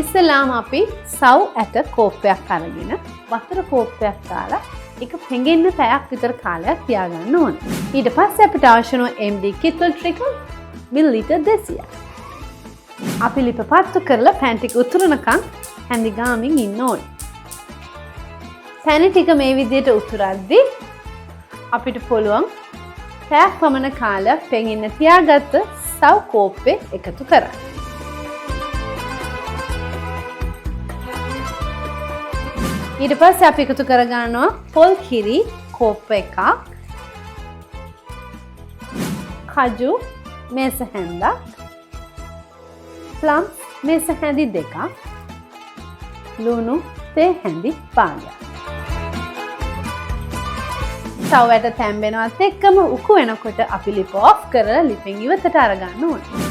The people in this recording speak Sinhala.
ඉස්සෙල්ලාම අපි සව් ඇට කෝප්පයක් අරගෙන වතුර කෝප්පයක් දාලා ඒක පෙඟෙන්න පැයක් විතර කාලයක් තියාගන්න ඕන. ඊට පස්සේ අපිට අවශ්‍ය වෙන MD කිත්වල ටික මිලිලීටර් 200ක්. අපි ලිප පත්තු කරලා පෑන් ටික උතුරනකන් හැඳි ගාමින් ඉන්න ඕන. පෑන් ටික මේ විදිහට උතුරද්දී අපිට පුළුවන් පැයක් පමණ කාලයක් පෙඟෙන්න තියාගත්ත සව් කෝප්පේ එකතු කරන්න. ඊට පස්සේ අපි එකතු කරගන්නවා පොල් කිරි කෝප්ප එකක්, කජු මේස හැන්දක්, ප්ලම් මේස හැඳි දෙකක්, ලුණු තේ හැඳි භාගයක්. සව් ඇට තැම්බෙනවත් එක්කම උකු වෙනකොට අපි ලිප ඔෆ් කරලා ලිපෙන් ඉවතට අරගන්න ඕනේ.